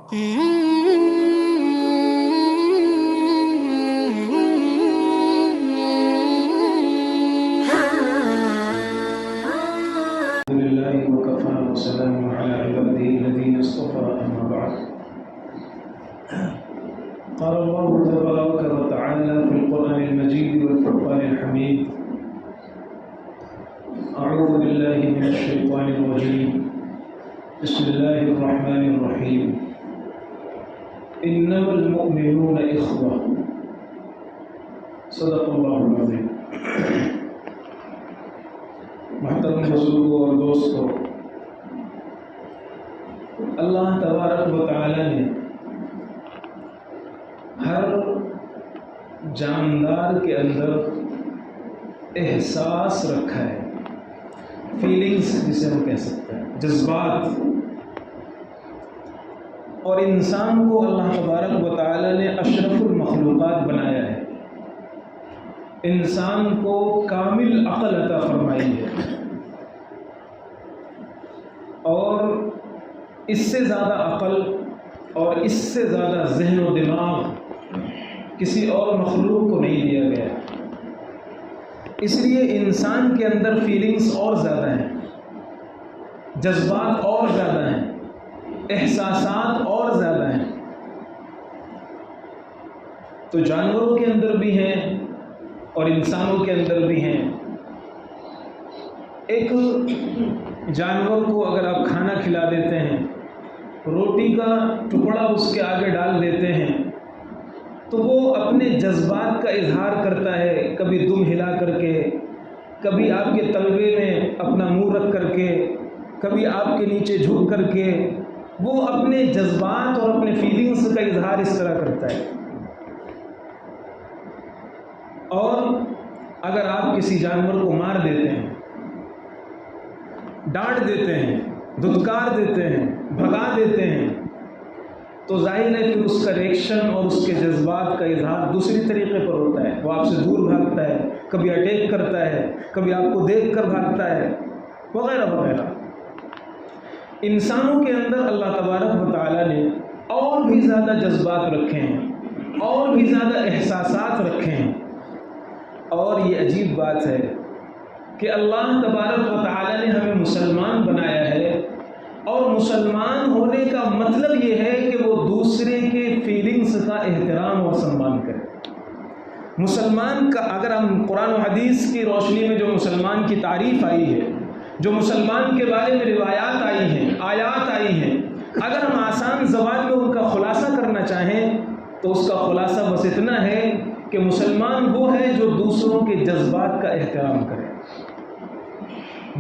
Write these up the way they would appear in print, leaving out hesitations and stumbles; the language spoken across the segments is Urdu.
لله وكفى وسلام على عباده الذين اصطفى أما بعد. قال الله تبارك وتعالى في القرآن المجيد والفرقان الحميد: أعوذ بالله من الشيطان الرجيم. بسم الله الرحمن الرحيم. إنما المؤمنون إخوة. صدق الله العظيم. محترم بزرگوں اور دوستوں، اللہ تبارک و تعالی نے ہر جاندار کے اندر احساس رکھا ہے، فیلنگز جسے ہم کہہ سکتے ہیں، جذبات. اور انسان کو اللہ تبارک و تعالی نے اشرف المخلوقات بنایا ہے، انسان کو کامل عقل عطا فرمائی ہے، اور اس سے زیادہ عقل اور اس سے زیادہ ذہن و دماغ کسی اور مخلوق کو نہیں دیا گیا. اس لیے انسان کے اندر فیلنگز اور زیادہ ہیں، جذبات اور زیادہ ہیں، احساسات اور زیادہ ہیں. تو جانوروں کے اندر بھی ہیں اور انسانوں کے اندر بھی ہیں. ایک جانور کو اگر آپ کھانا کھلا دیتے ہیں، روٹی کا ٹکڑا اس کے آگے ڈال دیتے ہیں، تو وہ اپنے جذبات کا اظہار کرتا ہے، کبھی دم ہلا کر کے، کبھی آپ کے تلوے میں اپنا منہ رکھ کر کے، کبھی آپ کے نیچے جھک کر کے، وہ اپنے جذبات اور اپنے فیلنگز کا اظہار اس طرح کرتا ہے. اور اگر آپ کسی جانور کو مار دیتے ہیں، ڈانٹ دیتے ہیں، دھتکار دیتے ہیں، بھگا دیتے ہیں، تو ظاہر ہے پھر اس کا ریئیکشن اور اس کے جذبات کا اظہار دوسری طریقے پر ہوتا ہے. وہ آپ سے دور بھاگتا ہے، کبھی اٹیک کرتا ہے، کبھی آپ کو دیکھ کر بھاگتا ہے، وغیرہ وغیرہ. انسانوں کے اندر اللہ تبارک و تعالیٰ نے اور بھی زیادہ جذبات رکھے ہیں، اور بھی زیادہ احساسات رکھے ہیں. اور یہ عجیب بات ہے کہ اللہ تبارک و تعالیٰ نے ہمیں مسلمان بنایا ہے، اور مسلمان ہونے کا مطلب یہ ہے کہ وہ دوسرے کے فیلنگز کا احترام اور سمان کرے. مسلمان کا اگر ہم قرآن و حدیث کی روشنی میں جو مسلمان کی تعریف آئی ہے، جو مسلمان کے بارے میں روایات آئی ہیں، آیات آئی ہیں، اگر ہم آسان زبان میں ان کا خلاصہ کرنا چاہیں تو اس کا خلاصہ بس اتنا ہے کہ مسلمان وہ ہے جو دوسروں کے جذبات کا احترام کرے،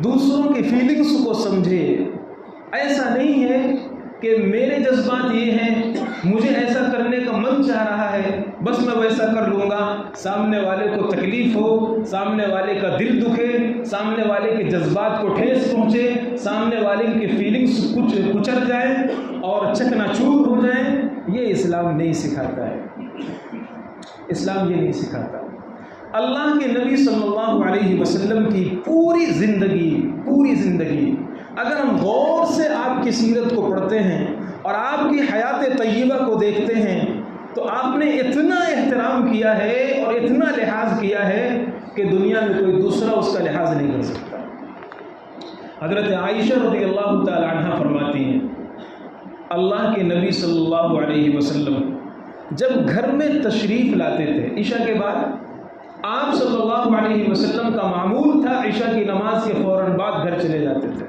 دوسروں کی فیلنگز کو سمجھے. ایسا نہیں ہے کہ میرے جذبات یہ ہیں، مجھے ایسا کرنے کا من چاہ رہا ہے، بس میں ویسا کر لوں گا، سامنے والے کو تکلیف ہو، سامنے والے کا دل دکھے، سامنے والے کے جذبات کو ٹھیس پہنچے، سامنے والے کی فیلنگز کچھ کچل جائیں اور چکنا چور ہو جائیں. یہ اسلام نہیں سکھاتا ہے، اسلام یہ نہیں سکھاتا. اللہ کے نبی صلی اللہ علیہ وسلم کی پوری زندگی اگر ہم غور سے آپ کی سیرت کو پڑھتے ہیں اور آپ کی حیات طیبہ کو دیکھتے ہیں تو آپ نے اتنا احترام کیا ہے اور اتنا لحاظ کیا ہے کہ دنیا میں کوئی دوسرا اس کا لحاظ نہیں کر سکتا. حضرت عائشہ رضی اللہ تعالی عنہ فرماتی ہیں، اللہ کے نبی صلی اللہ علیہ وسلم جب گھر میں تشریف لاتے تھے عشاء کے بعد، آپ صلی اللہ علیہ وسلم کا معمول تھا عشاء کی نماز کے فوراً بعد گھر چلے جاتے تھے.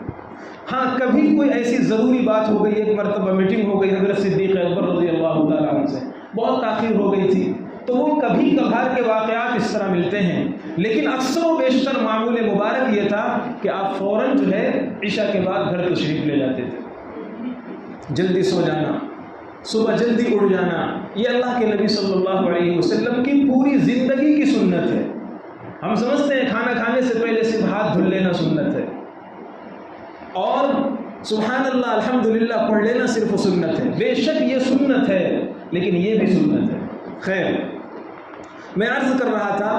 ہاں کبھی کوئی ایسی ضروری بات ہو گئی، ایک مرتبہ میٹنگ ہو گئی حضرت صدیق اکبر رضی اللہ تعالیٰ عنہ سے، بہت تاخیر ہو گئی تھی، تو وہ کبھی کبھار کے واقعات اس طرح ملتے ہیں، لیکن اکثر و بیشتر معمول مبارک یہ تھا کہ آپ فوراً جو ہے عشاء کے بعد گھر تشریف لے جاتے تھے. جلدی سو جانا، صبح جلدی اٹھ جانا، یہ اللہ کے نبی صلی اللہ علیہ وسلم کی پوری زندگی کی سنت ہے. ہم سمجھتے ہیں کھانا کھانے سے پہلے صرف ہاتھ دھل لینا سنت ہے، اور سبحان اللہ الحمدللہ پڑھ لینا صرف سنت ہے. بے شک یہ سنت ہے، لیکن یہ بھی سنت ہے. خیر، میں عرض کر رہا تھا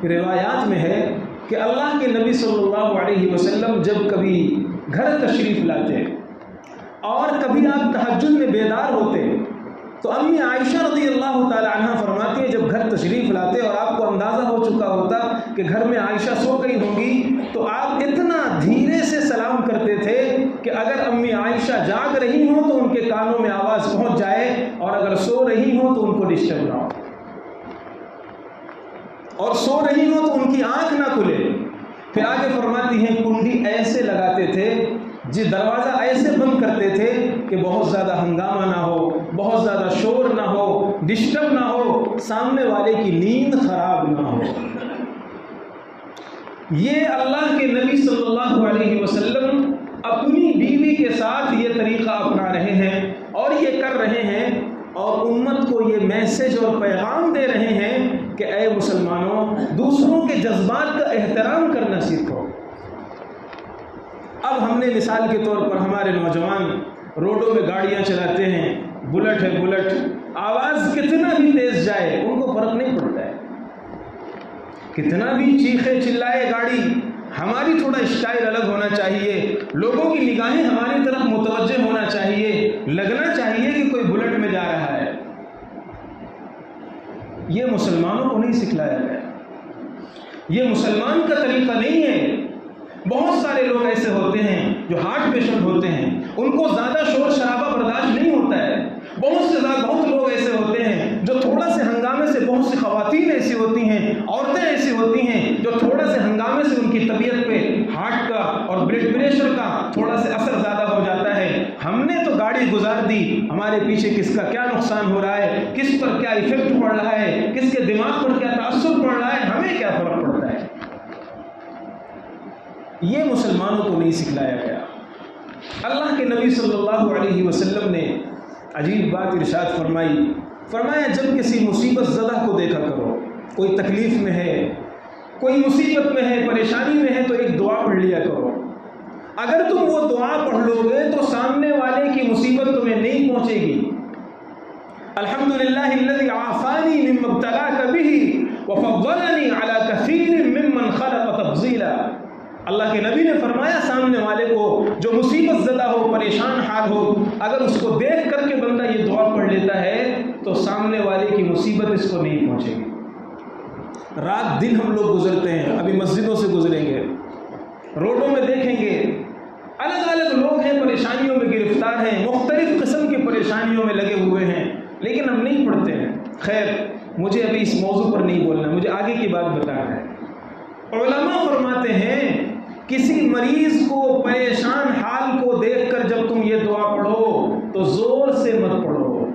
کہ روایات میں ہے کہ اللہ کے نبی صلی اللہ علیہ وسلم جب کبھی گھر تشریف لاتے اور کبھی آپ تہجد میں بیدار ہوتے اللہ تعالی عنہ فرماتی ہے جب گھر تشریف لاتے اور آپ کو اندازہ ہو چکا ہوتا کہ گھر میں عائشہ سو گئی ہوں گی تو آپ اتنا دھیرے سے سلام کرتے تھے کہ اگر امی عائشہ جاگ رہی ہوں تو ان کے کانوں میں آواز پہنچ جائے اور اگر سو رہی ہوں تو ان کو ڈسٹرب نہ ہو، اور سو رہی ہوں تو ان کی آنکھ نہ کھلے۔ پھر آگے فرماتی ہیں کنڈی ایسے لگاتے تھے، جی دروازہ ایسے بند کرتے تھے کہ بہت زیادہ ہنگامہ نہ ہو، بہت زیادہ شور نہ ہو، ڈسٹرب نہ ہو، سامنے والے کی نیند خراب نہ ہو۔ یہ اللہ کے نبی صلی اللہ علیہ وسلم اپنی بیوی کے ساتھ یہ طریقہ اپنا رہے ہیں اور یہ کر رہے ہیں، اور امت کو یہ میسج اور پیغام دے رہے ہیں کہ اے مسلمانوں، دوسروں کے جذبات کا احترام کرنا سیکھو۔ اب ہم نے مثال کے طور پر ہمارے نوجوان روڈوں میں گاڑیاں چلاتے ہیں، بلٹ ہے بلٹ، آواز کتنا بھی تیز جائے ان کو فرق نہیں پڑتا ہے، کتنا بھی چیخے چلائے گاڑی، ہماری تھوڑا اسٹائل الگ ہونا چاہیے، لوگوں کی نگاہیں ہماری طرف متوجہ ہونا چاہیے، لگنا چاہیے کہ کوئی بلٹ میں جا رہا ہے۔ یہ مسلمانوں کو نہیں سکھلایا گیا، یہ مسلمان کا طریقہ نہیں ہے۔ بہت سارے لوگ ایسے ہوتے ہیں جو ہارٹ پیشنٹ ہوتے ہیں، ان کو زیادہ شور شرابہ برداشت نہیں ہوتا ہے۔ بہت لوگ ایسے ہوتے ہیں جو تھوڑا سے ہنگامے سے، بہت سی خواتین ایسی ہوتی ہیں، عورتیں ایسی ہوتی ہیں جو تھوڑا سے ہنگامے سے ان کی طبیعت پہ ہارٹ کا اور بلڈ پریشر کا تھوڑا سے اثر زیادہ ہو جاتا ہے۔ ہم نے تو گاڑی گزار دی، ہمارے پیچھے کس کا کیا نقصان ہو رہا ہے، کس پر کیا ایفیکٹ پڑ رہا ہے، کس کے دماغ پر کیا تاثر پڑ رہا ہے، ہمیں کیا فرق پڑتا ہے۔ یہ مسلمانوں کو نہیں سکھلایا گیا۔ اللہ کے نبی صلی اللہ علیہ وسلم نے عجیب بات ارشاد فرمایا جب کسی مصیبت زدہ کو دیکھا کرو، کوئی تکلیف میں ہے، کوئی مصیبت میں ہے، پریشانی میں ہے، تو ایک دعا پڑھ لیا کرو۔ اگر تم وہ دعا پڑھ لو گے تو سامنے والے کی مصیبت تمہیں نہیں پہنچے گی۔ الحمدللہ الذی عافانی مما ابتلاک بہ وفضلنی علی کثیر ممن خلق تفضیلا۔ اللہ کے نبی نے فرمایا سامنے والے کو جو مصیبت زدہ ہو، پریشان حال ہو، اگر اس کو دیکھ کر کے بندہ یہ دعا پڑھ لیتا ہے تو سامنے والے کی مصیبت اس کو نہیں پہنچے گی۔ رات دن ہم لوگ گزرتے ہیں، ابھی مسجدوں سے گزریں گے، روڈوں میں دیکھیں گے، الگ الگ لوگ ہیں، پریشانیوں میں گرفتار ہیں، مختلف قسم کی پریشانیوں میں لگے ہوئے ہیں، لیکن ہم نہیں پڑھتے ہیں۔ خیر، مجھے ابھی اس موضوع پر نہیں بولنا، مجھے آگے کی بات بتانا ہے۔ علماء فرماتے ہیں کسی مریض کو پریشان حال کو دیکھ کر جب تم یہ دعا پڑھو تو زور سے مت پڑھو۔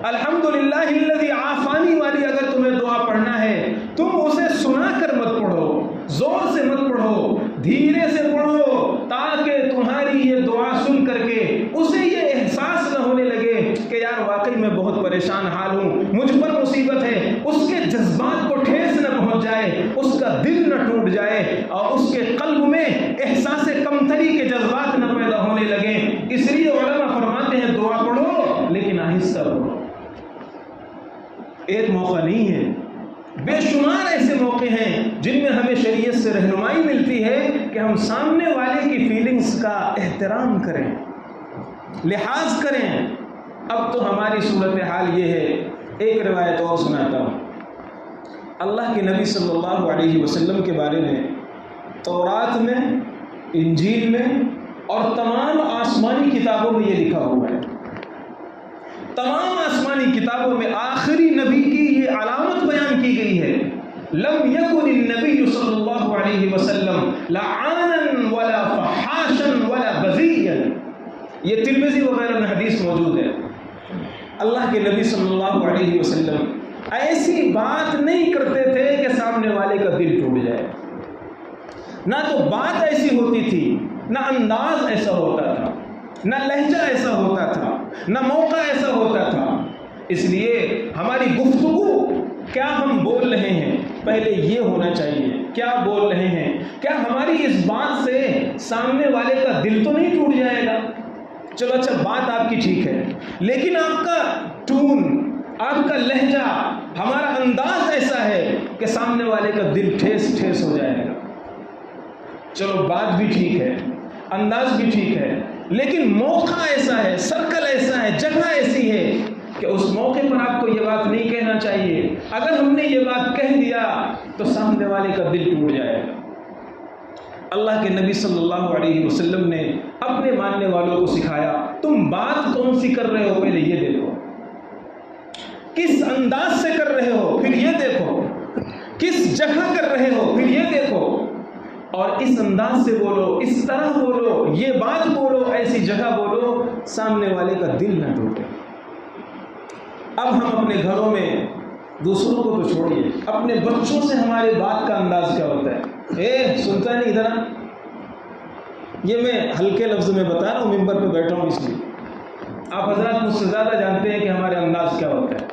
الحمدللہ الذی عافانی والی اگر تمہیں دعا پڑھنا ہے، تم اسے سنا کر مت پڑھو، زور سے مت پڑھو، دھیرے سے پڑھو، تاکہ تمہاری یہ دعا سن کر کے اسے یہ احساس نہ ہونے لگے کہ یار واقعی میں بہت پریشان حال ہوں، مجھ پر مصیبت ہے، اس کے جذبات کو ٹھیس نہ پہنچ جائے، اس کا دل نہ ٹوٹ جائے اور اس کے قلب میں احساس کمتری کے جذبات نہ پیدا ہونے لگیں۔ اس لیے علماء فرماتے ہیں دعا پڑھو لیکن آہستہ پڑھو۔ ایک موقع نہیں ہے، بے شمار ایسے موقع ہیں جن میں ہمیں شریعت سے رہنمائی ملتی ہے کہ ہم سامنے والے کی فیلنگز کا احترام کریں، لحاظ کریں۔ اب تو ہماری صورتحال یہ ہے، ایک روایت اور سناتا ہوں۔ اللہ کے نبی صلی اللہ علیہ وسلم کے بارے میں تورات میں، انجیل میں اور تمام آسمانی کتابوں میں یہ لکھا ہوا ہے۔ تمام آسمانی کتابوں میں آخری نبی کی یہ علامت بیان کی گئی ہے، لم یکن النبی صلی اللہ علیہ وسلم لعانا ولا فحاشا ولا بذیا۔ یہ ترمذی وغیرہ میں حدیث موجود ہے۔ اللہ کے نبی صلی اللہ علیہ وسلم ایسی بات نہیں کرتے تھے کہ سامنے والے کا دل ٹوٹ جائے، نہ تو بات ایسی ہوتی تھی، نہ انداز ایسا ہوتا تھا، نہ لہجہ ایسا ہوتا تھا، نہ موقع ایسا ہوتا تھا۔ اس لیے ہماری گفتگو، کیا ہم بول رہے ہیں، پہلے یہ ہونا چاہیے، کیا بول رہے ہیں، کیا ہماری اس بات سے سامنے والے کا دل تو نہیں ٹوٹ جائے گا۔ چلو اچھا بات آپ کی ٹھیک ہے، لیکن آپ کا ٹون، آپ کا لہجہ، ہمارا انداز ایسا ہے کہ سامنے والے کا دل ٹھیس ٹھیس ہو جائے گا۔ چلو بات بھی ٹھیک ہے، انداز بھی ٹھیک ہے، لیکن موقع ایسا ہے، سرکل ایسا ہے، جگہ ایسی ہے کہ اس موقع پر آپ کو یہ بات چاہیے. اگر ہم نے یہ بات کہہ دیا تو سامنے والے کا دل ٹوٹ جائے گا. اللہ کے نبی صلی اللہ علیہ وسلم نے اپنے ماننے والوں کو سکھایا, تم بات کون سی کر رہے ہو پہلے یہ دیکھو, کس انداز سے کر رہے ہو پھر یہ دیکھو, کس جگہ کر رہے ہو پھر یہ دیکھو, اور اس انداز سے بولو, اس طرح بولو, یہ بات بولو, ایسی جگہ بولو سامنے والے کا دل نہ ٹوٹے. اب ہم اپنے گھروں میں, دوسروں کو تو چھوڑیے, اپنے بچوں سے ہمارے بات کا انداز کیا ہوتا ہے؟ سنتا نہیں ادھر. یہ میں ہلکے لفظ میں بتا رہا ہوں, ممبر پہ بیٹھا ہوں اس لیے. آپ حضرات مجھ سے زیادہ جانتے ہیں کہ ہمارے انداز کیا ہوتا ہے.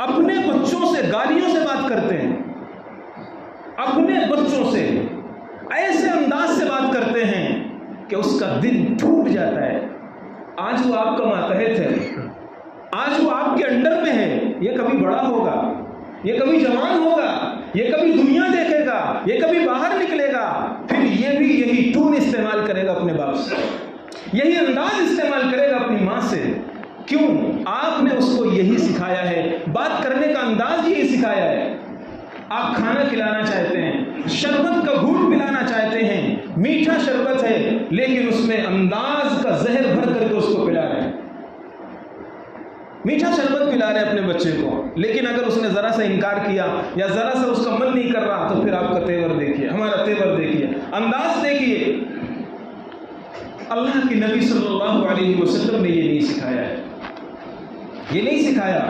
اپنے بچوں سے گالیوں سے بات کرتے ہیں, اپنے بچوں سے ایسے انداز سے بات کرتے ہیں کہ اس کا دل ٹوٹ جاتا ہے. آج وہ آپ کا ماتحت ہے, آج وہ آپ کے انڈر میں ہے, یہ کبھی بڑا ہوگا, یہ کبھی جوان ہوگا, یہ کبھی دنیا دیکھے گا, یہ کبھی باہر نکلے گا, پھر یہ بھی یہی ٹون استعمال کرے گا اپنے باپ سے, یہی انداز استعمال کرے گا اپنی ماں سے. کیوں؟ آپ نے اس کو یہی سکھایا ہے, بات کرنے کا انداز یہی سکھایا ہے. آپ کھانا کھلانا چاہتے ہیں, شربت کا گھونٹ پلانا چاہتے ہیں, میٹھا شربت ہے لیکن اس میں انداز کا زہر بھر کر کے اس کو پلا رہے ہیں. میٹھا شربت پلا رہے ہیں اپنے بچے کو, لیکن اگر اس نے ذرا سا انکار کیا یا ذرا سا اس کا من نہیں کر رہا تو پھر آپ کا تیور دیکھیے, ہمارا تیور دیکھیے, انداز دیکھیے. اللہ کے نبی صلی اللہ علیہ وسلم نے یہ نہیں سکھایا ہے, یہ نہیں سکھایا.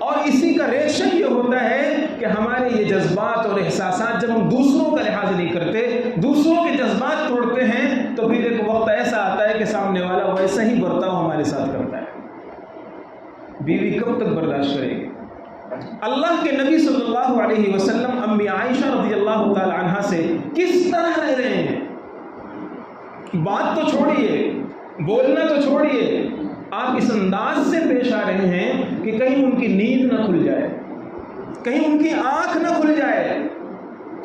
اور اسی کا ریشن یہ ہوتا ہے کہ ہمارے یہ جذبات اور احساسات, جب ہم دوسروں کا لحاظ نہیں کرتے, دوسروں کے جذبات توڑتے ہیں, تو پھر ایک وقت ایسا آتا ہے کہ سامنے والا ویسا ہی برتاؤ ہمارے ساتھ کرتا ہے. بیوی کب تک برداشت کرے گی؟ اللہ کے نبی صلی اللہ علیہ وسلم امی عائشہ رضی اللہ تعالی عنہا سے کس طرح رہ رہے ہیں؟ بات تو چھوڑیے, بولنا تو چھوڑیے, آپ اس انداز سے پیش آ رہے ہیں کہ کہیں ان کی نیند نہ کھل جائے, کہیں ان کی آنکھ نہ کھل جائے.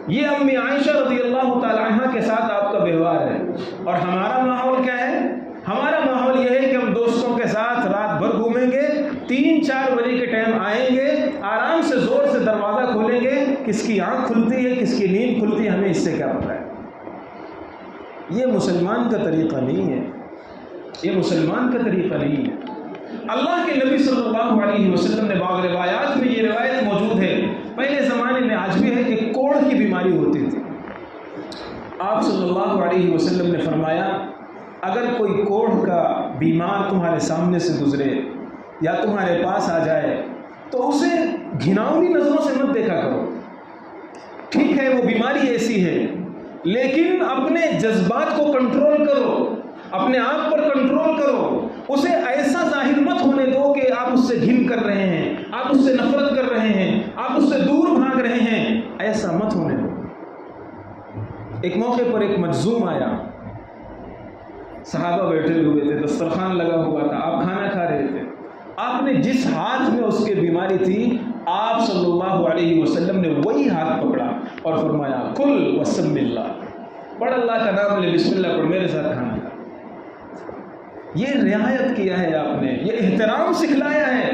یہ امی عائشہ رضی اللہ تعالی عنہا کے ساتھ آپ کا ویوہار ہے. اور ہمارا ماحول کیا ہے؟ ہمارا ماحول یہ ہے کہ ہم دوستوں کے ساتھ رات بھر گھومیں گے, 3-4 بجے کے ٹائم آئیں گے, آرام سے زور سے دروازہ کھولیں گے, کس کی آنکھ کھلتی ہے کس کی نیند کھلتی ہے ہمیں اس سے کیا پتہ ہے. یہ مسلمان کا طریقہ نہیں ہے, یہ مسلمان کا طریقہ نہیں ہے. اللہ کے نبی صلی اللہ علیہ وسلم نے بعض روایات میں یہ روایت موجود ہے, پہلے زمانے میں آج بھی ہے, کہ کوڑ کی بیماری ہوتی تھی. آپ صلی اللہ علیہ وسلم نے فرمایا اگر کوئی کوڑ کا بیمار تمہارے سامنے سے گزرے یا تمہارے پاس آ جائے تو اسے گھناؤنی نظروں سے مت دیکھا کرو. ٹھیک ہے وہ بیماری ایسی ہے, لیکن اپنے جذبات کو کنٹرول کرو, اپنے آپ پر کنٹرول کرو. اسے ایسا ظاہر مت ہونے دو کہ آپ اس سے گھن کر رہے ہیں, آپ اس سے نفرت کر رہے ہیں, آپ اس سے دور بھاگ رہے ہیں, ایسا مت ہونے دو. ایک موقع پر ایک مجذوم آیا, صحابہ بیٹھے ہوئے تھے, دسترخوان لگا ہوا تھا, آپ کھانا کھا رہے تھے. آپ نے جس ہاتھ میں اس کی بیماری تھی, آپ صلی اللہ علیہ وسلم نے وہی ہاتھ پکڑا اور فرمایا کل وسم اللہ, پڑھ اللہ کا نام لے, بسم اللہ پڑھ, میرے ساتھ کھانا کھا. یہ رعایت کیا ہے آپ نے, یہ احترام سکھلایا ہے.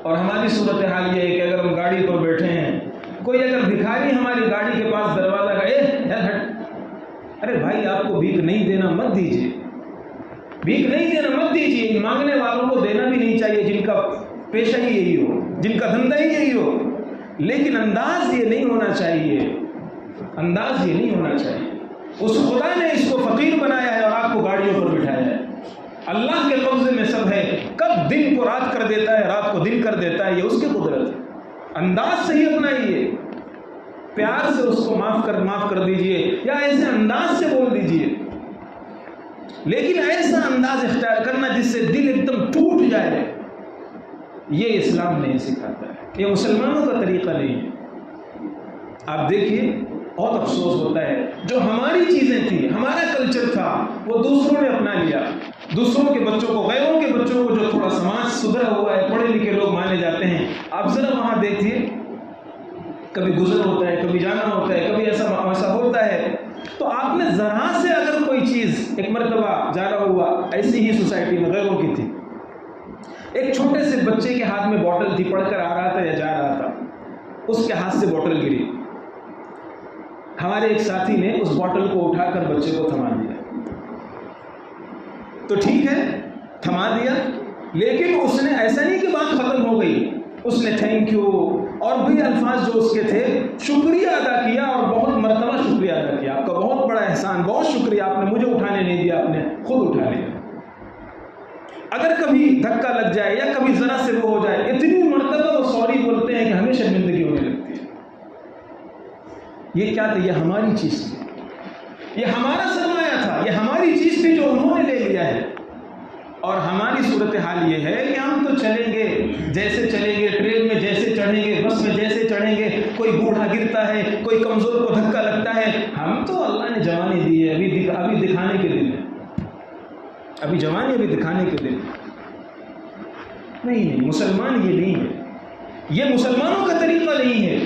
اور ہماری صورتحال یہ ہے کہ اگر ہم گاڑی پر بیٹھے ہیں, کوئی اگر بھکاری ہماری گاڑی کے پاس دروازہ کا ارے بھائی آپ کو بھیک نہیں دینا مت دیجیے, بھیک نہیں دینا مت دیجیے. مانگنے والوں کو دینا بھی نہیں چاہیے جن کا پیشہ ہی یہی ہو, جن کا دھندا ہی یہی ہو. لیکن انداز یہ نہیں ہونا چاہیے, انداز یہ نہیں ہونا چاہیے. اس خدا نے اس کو فقیر بنایا ہے اور آپ کو گاڑیوں پر بٹھایا ہے. اللہ کے قبضے میں سب ہے, کب دن کو رات کر دیتا ہے, رات کو دن کر دیتا ہے, یہ اس کی قدرت ہے. انداز صحیح اپنائیے, پیار سے اس کو معاف کر دیجئے, یا ایسے انداز سے بول دیجئے. لیکن ایسا انداز اختیار کرنا جس سے دل ایک دم ٹوٹ جائے, یہ اسلام نہیں سکھاتا ہے, یہ مسلمانوں کا طریقہ نہیں ہے. آپ دیکھیے بہت افسوس ہوتا ہے, جو ہماری چیزیں تھیں, ہمارا کلچر تھا, وہ دوسروں نے اپنا لیا. دوسروں کے بچوں کو, غیروں کے بچوں کو, جو تھوڑا سماج سدھرا ہوا ہے, پڑھے لکھے لوگ مانے جاتے ہیں, آپ ذرا وہاں دیکھیے, کبھی گزر ہوتا ہے, کبھی جانا ہوتا ہے, کبھی ایسا ہوتا ہے, تو آپ نے ذرا سے اگر کوئی چیز ایک مرتبہ جانا ہوا, ایسی ہی سوسائٹی میں غیروں کی تھی, ایک چھوٹے سے بچے کے ہاتھ میں بوٹل تھی، پڑھ کر آ رہا تھا یا جا رہا تھا، اس کے ہاتھ سے بوٹل گری، ہمارے ایک ساتھی نے اس بوٹل کو اٹھا کر بچے کو تھما دیا۔ تو ٹھیک ہے تھما دیا، لیکن اس نے ایسا نہیں کہ بات ختم ہو گئی، اس نے تھینک یو اور بھی الفاظ جو اس کے تھے شکریہ ادا کیا، اور بہت مرتبہ شکریہ ادا کیا، آپ کا بہت بڑا احسان، بہت شکریہ، آپ نے مجھے اٹھانے نہیں دیا، آپ نے خود اٹھا لیا۔ اگر کبھی دھکا لگ جائے یا کبھی ذرا سے وہ ہو جائے، اتنی مرتبہ وہ سوری بولتے ہیں کہ ہمیں شرمندگی ہونے لگتی ہے۔ یہ کیا تھا؟ یہ ہماری چیز تھی، یہ ہمارا سرمایہ تھا، یہ ہماری چیز تھی جو انہوں نے لے لیا ہے۔ اور ہماری صورتحال یہ ہے کہ ہم تو چلیں گے جیسے چلیں گے، ٹرین میں جیسے چڑھیں گے، بس میں جیسے چڑھیں گے، کوئی بوڑھا گرتا ہے، کوئی کمزور کو دھکا لگتا ہے، ہم تو اللہ نے جوانی دی ہے، ابھی دکھانے کے دن ہے، ابھی جوانی ابھی دکھانے کے دن۔ نہیں، مسلمان یہ نہیں ہے، یہ مسلمانوں کا طریقہ نہیں ہے۔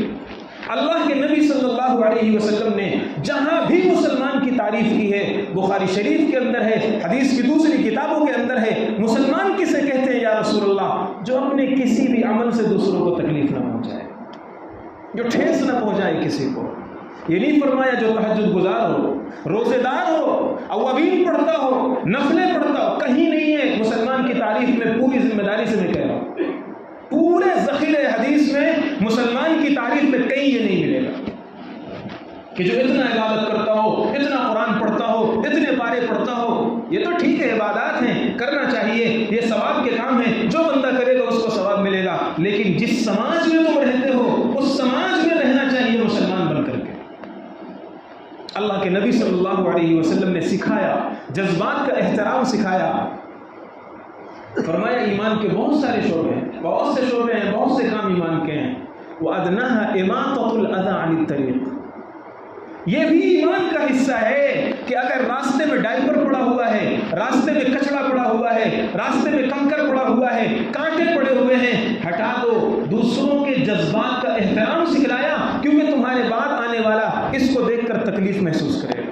اللہ کے نبی صلی اللہ علیہ وسلم نے جہاں بھی مسلمان کی تعریف کی ہے، بخاری شریف کے اندر ہے، حدیث کی دوسری کتابوں کے اندر ہے، مسلمان کسے کہتے ہیں یا رسول اللہ؟ جو اپنے کسی بھی عمل سے دوسروں کو تکلیف نہ پہنچائے، جو ٹھیس نہ پہنچائے کسی کو۔ یہ نہیں فرمایا جو تہجد گزار ہو، روزے دار ہو، اوابین پڑھتا ہو، نفلیں پڑھتا ہو، کہیں نہیں ہے مسلمان کی تعریف میں، پوری ذمہ داری سے میں کہہ رہا ہوں، پورے ذخیرے حدیث میں مسلمان کی تعریف میں کہیں یہ نہیں ملے گا کہ جو اتنا عبادت کرتا ہو، اتنا قرآن پڑھتا ہو، اتنے پارے پڑھتا ہو۔ یہ تو ٹھیک ہے، عبادات ہیں، کرنا چاہیے، یہ ثواب کے کام ہیں، جو بندہ کرے گا اس کو ثواب ملے گا، لیکن جس سماج میں تم رہتے ہو اس سماج میں رہنا چاہیے مسلمان بن کر کے۔ اللہ کے نبی صلی اللہ علیہ وسلم نے سکھایا، جذبات کا احترام سکھایا، فرمایا ایمان کے بہت سارے شعبے ہیں، بہت سے شعبے ہیں، بہت سے کام ایمان کے ہیں، وَأَدْنَاهَا إِمَاطَةُ الْأَذَى عَنِ الطَّرِيقِ، یہ بھی ایمان کا حصہ ہے کہ اگر راستے میں ڈائپر پڑا ہوا ہے، راستے میں کچڑا پڑا ہوا ہے، راستے میں کنکر پڑا ہوا ہے، کانٹے پڑے ہوئے ہیں، ہٹا دو۔ دوسروں کے جذبات کا احترام سکھلایا، کیونکہ تمہارے بعد آنے والا اس کو دیکھ کر تکلیف محسوس کرے گا،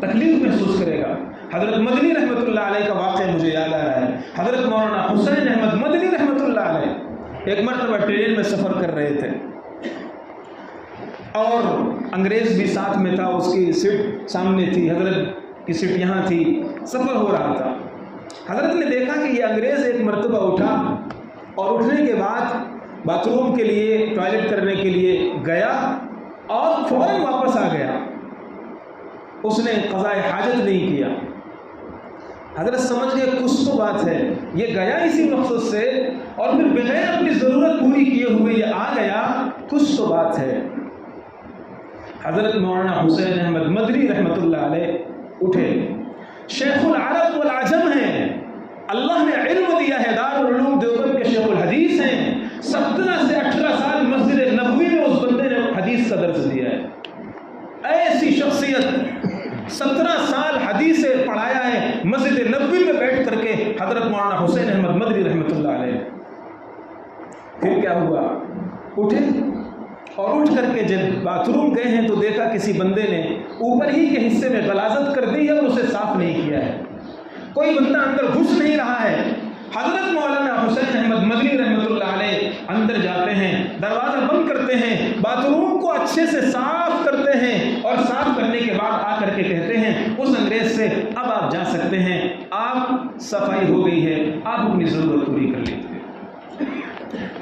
تکلیف محسوس کرے گا۔ حضرت مدنی رحمۃ اللہ علیہ کا واقعہ مجھے یاد آ رہا ہے۔ حضرت مولانا حسین احمد مدنی رحمۃ اللہ علیہ ایک مرتبہ ٹرین میں سفر کر رہے تھے اور انگریز بھی ساتھ میں تھا، اس کی سیٹ سامنے تھی، حضرت کی سیٹ یہاں تھی، سفر ہو رہا تھا۔ حضرت نے دیکھا کہ یہ انگریز ایک مرتبہ اٹھا اور اٹھنے کے بعد باتھ روم کے لیے، ٹوائلٹ کرنے کے لیے گیا اور فوراً واپس آ گیا، اس نے قضاء حاجت نہیں کیا۔ حضرت سمجھ گئے کچھ تو بات ہے، یہ گیا اسی مقصد سے اور پھر بغیر اپنی ضرورت پوری کیے ہوئے یہ آ گیا، کچھ تو بات ہے۔ حضرت مولانا حسین احمد مدنی رحمۃ اللہ علیہ اٹھے، شیخ العرب والعجم ہیں، اللہ نے علم دیا ہے، دارالعلوم دیوبند کے شیخ الحدیث ہیں، 17 سے 18 سال مسجد نبوی میں اس بندے نے حدیث کا درس دیا ہے۔ ایسی شخصیت 17 سال حدیث پڑھایا ہے مسجد نبوی میں بیٹھ کر کے حضرت مولانا حسین احمد مدنی رحمۃ اللہ علیہ۔ پھر کیا ہوا؟ اٹھے اور اٹھ کر کے جب باتھ روم گئے ہیں تو دیکھا کسی بندے نے اوپر ہی کے حصے میں غلاظت کر دی ہے اور اسے صاف نہیں کیا ہے، کوئی بندہ اندر گھس نہیں رہا ہے۔ حضرت مولانا حسین احمد مدنی رحمۃ اللہ علیہ اندر جاتے ہیں، دروازہ بند کرتے ہیں، باتھ روم کو اچھے سے صاف کرتے ہیں اور صاف کرنے کے بعد آ کر کے کہتے ہیں اس انگریز سے اب آپ جا سکتے ہیں، آپ صفائی ہو گئی ہے، آپ اپنی ضرورت پوری کر لیتے ہیں۔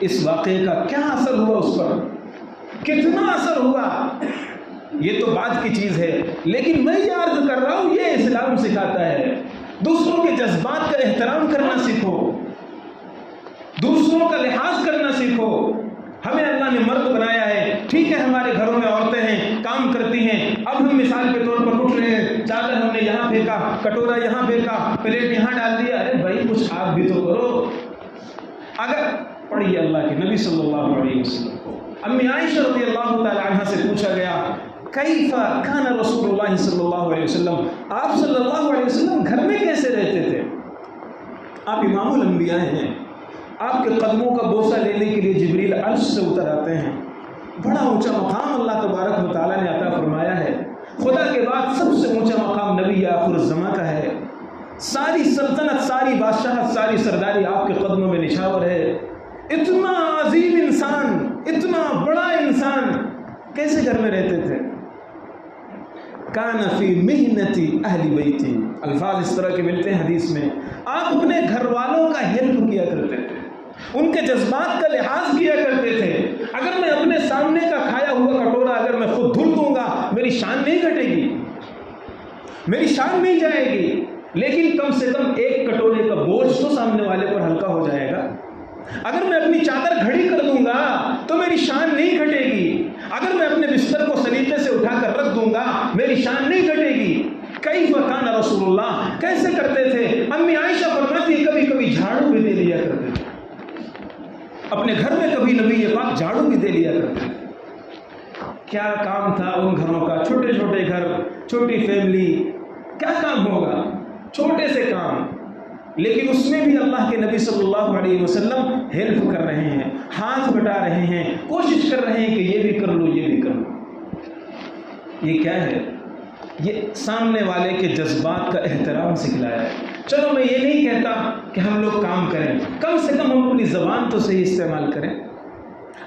اس واقعے کا کیا اثر ہوا اس پر، کتنا اثر ہوا، یہ تو بعد کی چیز ہے، لیکن میں یہ عرض کر رہا ہوں یہ اسلام سکھاتا ہے۔ دوسروں کے جذبات کا احترام کرنا سیکھو، دوسروں کا لحاظ کرنا سیکھو۔ ہمیں اللہ نے مرد بنایا ہے، ٹھیک ہے ہمارے گھروں میں عورتیں ہیں، کام کرتی ہیں، اب ہم مثال کے طور پر اٹھ رہے ہیں، چادر ہم نے یہاں پھینکا، کٹورا یہاں پھینکا، پلیٹ یہاں ڈال دیا، ارے بھائی کچھ آپ بھی تو کرو۔ اگر پڑھیے اللہ کے نبی صلی اللہ علیہ وسلم کو امی عائشہ رضی اللہ تعالی عنہ سے پوچھا گیا کیف کان رسول اللہ صلی اللہ علیہ وسلم، آپ صلی اللہ علیہ وسلم گھر میں کیسے رہتے تھے؟ آپ امام الانبیاء ہیں، آپ کے قدموں کا بوسہ لینے کے لیے جبریل عرش سے اتر آتے ہیں، بڑا اونچا مقام اللہ تبارک و تعالیٰ نے عطا فرمایا ہے، خدا کے بعد سب سے اونچا مقام نبی آخر الزماں کا ہے، ساری سلطنت، ساری بادشاہت، ساری سرداری آپ کے قدموں میں نچھاور ہے. اتنا عظیم انسان، اتنا بڑا انسان کیسے گھر میں رہتے تھے؟ کان فی محنتی اہل بیتی، الفاظ اس طرح کے ملتے ہیں حدیث میں. آپ اپنے گھر والوں کا ہیلپ کیا کرتے تھے، ان کے جذبات کا لحاظ کیا کرتے تھے. اگر میں اپنے سامنے کا کھایا ہوا کٹورا اگر میں خود دھل دوں گا میری شان نہیں گھٹے گی، میری شان نہیں جائے گی، لیکن کم سے کم ایک کٹورے کا بوجھ تو سامنے والے پر ہلکا ہو جائے گا. اگر میں اپنی چادر گھڑی کر دوں گا تو میری شان نہیں گھٹے گی. اگر میں اپنے بستر کو سلیقے سے اٹھا کر رکھ دوں گا میری شان نہیں گھٹے گی. کیف کان رسول اللہ، کیسے کرتے تھے؟ امی عائشہ فرماتی ہے کبھی کبھی جھاڑو بھی دے لیا کرتے تھے اپنے گھر میں، کبھی نبی پاک جھاڑو بھی دے لیا کرتے تھے. کیا کام تھا ان گھروں کا؟ چھوٹے چھوٹے گھر، چھوٹی فیملی، کیا کام ہوگا؟ چھوٹے سے کام، لیکن اس میں بھی اللہ کے نبی صلی اللہ علیہ وسلم ہیلپ کر رہے ہیں، ہاتھ بٹا رہے ہیں، کوشش کر رہے ہیں کہ یہ بھی کر لو، یہ بھی کر لو. یہ کیا ہے؟ یہ سامنے والے کے جذبات کا احترام سکھلایا ہے. چلو میں یہ نہیں کہتا کہ ہم لوگ کام کریں، کم سے کم ہم اپنی زبان تو صحیح استعمال کریں.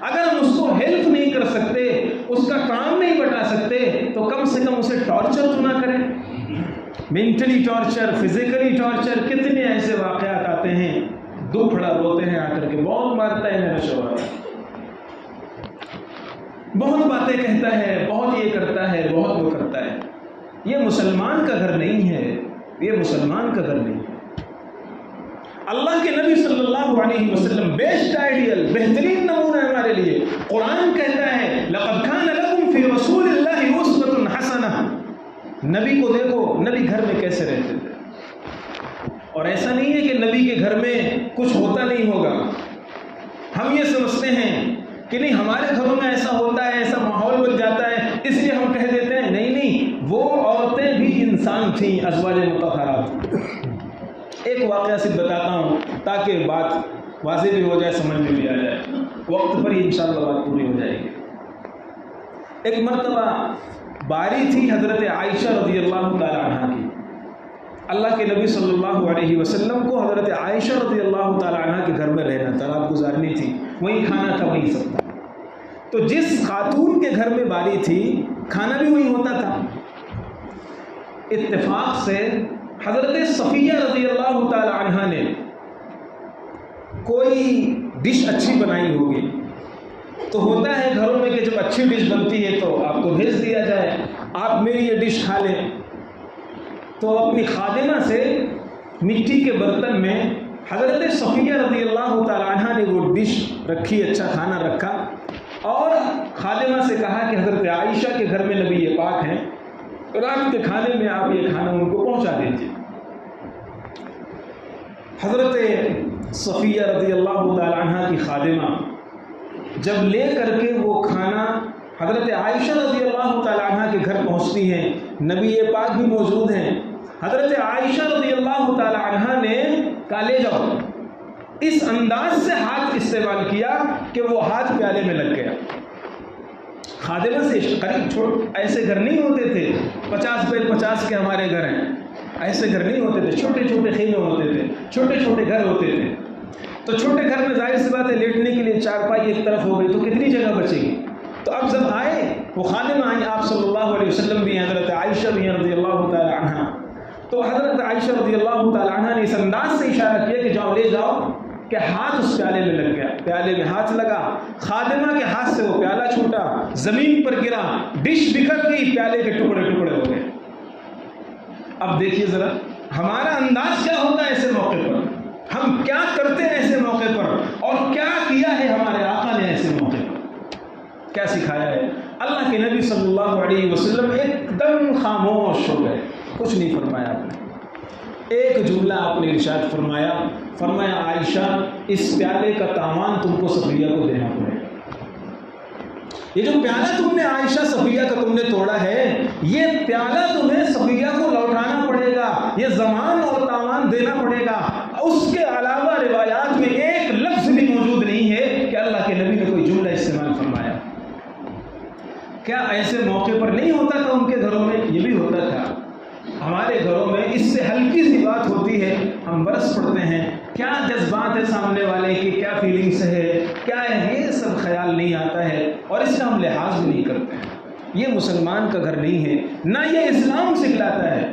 اگر ہم اس کو ہیلپ نہیں کر سکتے، اس کا کام نہیں بتا سکتے، تو کم سے کم اسے ٹارچر تو نہ کریں. مینٹلی ٹارچر، فزیکلی ٹارچر، کتنے ایسے واقعات آتے ہیں. دکھڑا روتے ہیں آ کر کے، بہت مارتا ہے میرا شوہر، بہت باتیں کہتا ہے، بہت یہ کرتا ہے، بہت وہ کرتا ہے. یہ مسلمان کا گھر نہیں ہے، یہ مسلمان کا گھر نہیں ہے. اللہ کے نبی صلی اللہ علیہ وسلم بیسٹ آئیڈیل، بہترین نمونہ ہے ہمارے لیے. قرآن کہتا ہے لقد کان لکم فی رسول اللہ اسوۃ حسنہ. نبی کو دیکھو، نبی گھر میں کیسے رہتے تھے. اور ایسا نہیں ہے کہ نبی کے گھر میں کچھ ہوتا نہیں ہوگا. ہم یہ سمجھتے ہیں کہ نہیں ہمارے گھروں میں ایسا ہوتا ہے، ایسا ماحول بن جاتا ہے، اس لیے ہم کہہ دیتے ہیں. نہیں نہیں، وہ عورتیں بھی انسان تھیں، ازواج مطہرات. ایک واقعہ صرف بتاتا ہوں تاکہ بات واضح بھی ہو جائے، سمجھ میں بھی آ جائے. وقت پر ہی انشاءاللہ بات پوری ہو جائے گی. ایک مرتبہ باری تھی حضرت عائشہ رضی اللہ تعالی عنہ کی. اللہ کے نبی صلی اللہ علیہ وسلم کو حضرت عائشہ رضی اللہ تعالی عنہ کے گھر میں رہنا تھا، رات گزارنی تھی، وہیں کھانا تھا، وہیں سب تھا. تو جس خاتون کے گھر میں باری تھی کھانا بھی وہیں ہوتا تھا. اتفاق سے حضرت صفیہ رضی اللہ تعالی عنہ نے کوئی ڈش اچھی بنائی ہوگی. تو ہوتا ہے گھروں میں کہ جب اچھی ڈش بنتی ہے تو آپ کو بھیج دیا جائے، آپ میری یہ ڈش کھا لیں. تو اپنی خادمہ سے مٹی کے برتن میں حضرت صفیہ رضی اللہ تعالی عنہ نے وہ ڈش رکھی، اچھا کھانا رکھا، اور خادمہ سے کہا کہ حضرت عائشہ کے گھر میں نبی پاک ہیں، رات کے کھانے میں آپ یہ کھانا ان کو پہنچا دیجیے. حضرت صفیہ رضی اللہ تعالی عنہ کی خادمہ جب لے کر کے وہ کھانا حضرت عائشہ رضی اللہ تعالی عنہ کے گھر پہنچتی ہیں، نبی پاک بھی موجود ہیں. حضرت عائشہ رضی اللہ تعالی عنہ نے کہا لے جاؤ. اس انداز سے ہاتھ استعمال کیا کہ وہ ہاتھ پیالے میں لگ گیا. خادمہ سے قریب ایسے گھر نہیں ہوتے تھے 50 بائی 50 کے ہمارے گھر ہیں، ایسے گھر نہیں ہوتے تھے، چھوٹے چھوٹے خیمے ہوتے تھے، چھوٹے چھوٹے گھر ہوتے تھے. تو چھوٹے گھر میں ظاہر سی بات ہے لیٹنے کے لیے چارپائی ایک طرف ہو گئی تو کتنی جگہ بچے گی. تو اب جب آئے وہ خادمہ آئیں، آپ صلی اللہ علیہ وسلم بھی ہیں، حضرت عائشہ بھی ہیں رضی اللہ تعالی عنہ. تو حضرت عائشہ رضی اللہ تعالی عنہ نے اس انداز سے اشارہ کیا کہ جاؤ لے جاؤ، کہ ہاتھ اس پیالے میں لگ گیا. پیالے میں ہاتھ لگا، خادمہ کے ہاتھ سے وہ پیالہ چھوٹا، زمین پر گرا، ڈش بکھر گئی، پیالے کے ٹکڑے ٹکڑے ہو گئے. اب دیکھیے ذرا ہمارا انداز کیا ہوتا ہے ایسے موقع پر، ہم کیا کرتے ہیں ایسے موقع پر، اور کیا کیا ہے ہمارے آقا نے ایسے موقع پر، کیا سکھایا ہے. اللہ کے نبی صلی اللہ علیہ وسلم ایک دم خاموش ہو گئے، کچھ نہیں فرمایا. آپ نے ایک جملہ آپ نے ارشاد فرمایا، فرمایا عائشہ اس پیالے کا تاوان تم کو صفیہ کو دینا پڑے گا. یہ جو پیالہ تم نے عائشہ صفیہ کا تم نے توڑا ہے، یہ پیالہ تمہیں صفیہ کو لوٹانا پڑے گا، یہ زمان اور تاوان دینا پڑے گا. اس کے علاوہ روایات میں ایک لفظ بھی موجود نہیں ہے کہ اللہ کے نبی نے کوئی جملہ استعمال فرمایا. کیا ایسے موقع پر نہیں ہوتا تھا ان کے گھروں میں؟ یہ بھی ہوتا تھا. ہمارے گھروں میں اس سے ہلکی سی بات ہوتی ہے ہم برس پڑتے ہیں، کیا جذبات ہے سامنے والے کی، کیا فیلنگس ہے، کیا ہے، یہ سب خیال نہیں آتا ہے اور اس کا ہم لحاظ بھی نہیں کرتے ہیں۔ یہ مسلمان کا گھر نہیں ہے، نہ یہ اسلام سکھلاتا ہے۔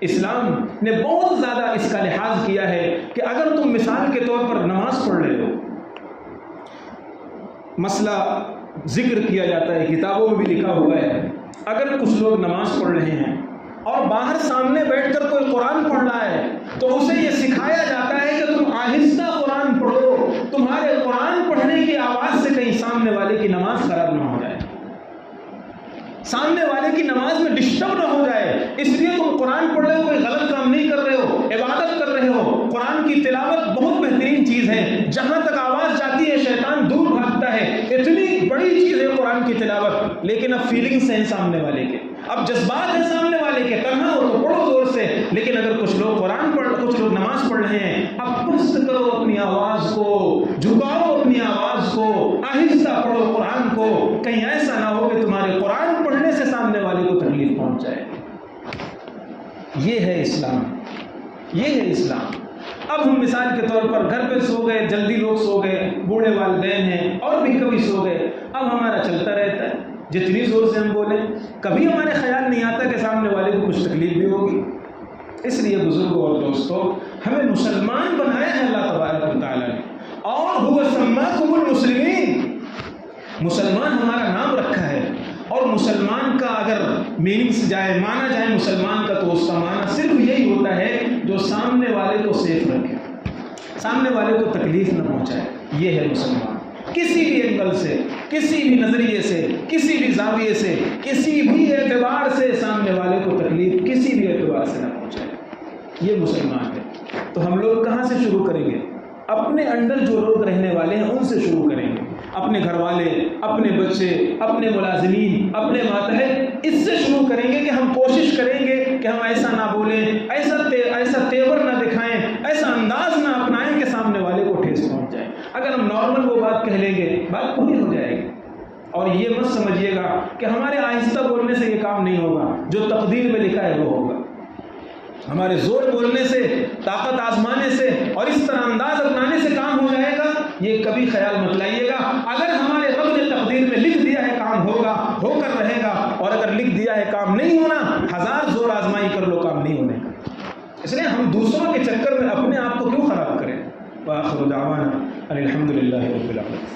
اسلام نے بہت زیادہ اس کا لحاظ کیا ہے کہ اگر تم مثال کے طور پر نماز پڑھ رہے ہو، مسئلہ ذکر کیا جاتا ہے، کتابوں میں بھی لکھا ہوا ہے، اگر کچھ لوگ نماز پڑھ رہے ہیں اور باہر سامنے بیٹھ کر کوئی قرآن پڑھ رہا ہے تو اسے یہ سکھایا جاتا ہے کہ تم آہستہ قرآن پڑھو، تمہارے قرآن پڑھنے کی آواز سے کہیں سامنے والے کی نماز خراب نہ ہو جائے، سامنے والے کی نماز میں ڈسٹرب نہ ہو جائے، اس لیے تم قرآن پڑھ رہے ہو، کوئی غلط کام نہیں کر رہے ہو، عبادت کر رہے ہو۔ قرآن کی تلاوت بہت بہترین چیز ہے، جہاں تک آواز جاتی ہے شیطان دور بھاگتا ہے، اتنی بڑی چیز ہے قرآن کی تلاوت۔ لیکن اب فیلنگس ہیں سامنے والے کے، اب جذبات ہیں سامنے والے کے، کرنا ہو تو پڑھو زور سے، لیکن اگر کچھ لوگ کچھ لوگ نماز پڑھ رہے ہیں، اب پست کرو اپنی آواز کو، جھکاؤ اپنی آواز کو، آہستہ پڑھو قرآن کو، کہیں ایسا نہ ہو کہ تمہارے قرآن پڑھنے سے سامنے والے کو تکلیف پہنچ جائے۔ یہ ہے اسلام، یہ ہے اسلام۔ اب ہم مثال کے طور پر گھر پہ سو گئے، جلدی لوگ سو گئے، بوڑھے والدین ہیں اور بھی کبھی سو گئے، اب ہمارا چلتا رہتا ہے، جتنی زور سے ہم بولیں کبھی ہمارے خیال نہیں آتا کہ سامنے والے کو کچھ تکلیف بھی ہوگی۔ اس لیے بزرگوں اور دوستوں، ہمیں مسلمان بنایا ہے اللہ تبارک و تعالیٰ نے، اور هو سماکم المسلمین، مسلمان ہمارا نام رکھا ہے، اور مسلمان کا اگر میننگس جائے، مانا جائے مسلمان کا، تو اس کا معنی صرف یہی ہوتا ہے جو سامنے والے کو سیف رکھے، سامنے والے کو تکلیف نہ پہنچائے۔ یہ ہے مسلمان، کسی بھی اینگل سے، کسی بھی نظریے سے، کسی بھی زاویے سے، کسی بھی اعتبار سے سامنے والے کو تکلیف کسی بھی اعتبار سے نہ پہنچائے، یہ مسلمان ہے۔ تو ہم لوگ کہاں سے شروع کریں گے؟ اپنے اندر جو لوگ رہنے والے ہیں ان سے شروع کریں گے، اپنے گھر والے، اپنے بچے، اپنے ملازمین، اپنے ماتحت، اس سے شروع کریں گے کہ ہم کوشش کریں گے کہ ہم ایسا نہ بولیں، ایسا تیور نہ دکھائیں، ایسا انداز نہ اپنائیں کہ سامنے والے کو ٹھیس پہنچ جائے۔ اگر ہم نارمل وہ بات کہہ لیں گے، بات پوری ہو جائے گی۔ اور یہ مت سمجھیے گا کہ ہمارے آہستہ بولنے سے یہ کام نہیں ہوگا، جو تقدیر میں لکھا ہے وہ ہوگا۔ ہمارے زور بولنے سے، طاقت آزمانے سے اور اس طرح انداز اپنانے سے کام ہو جائے گا، یہ کبھی خیال مت لائیے گا۔ اگر ہمارے رب نے تقدیر میں لکھ دیا ہے کام ہوگا، ہو کر رہے گا، اور اگر لکھ دیا ہے کام نہیں ہونا، ہزار زور آزمائی کر لو، کام نہیں ہونے کا۔ اس لیے ہم دوسروں کے چکر میں اپنے آپ کو کیوں خراب کریں؟ وآخر دعوانا الحمد للہ رب العالمین۔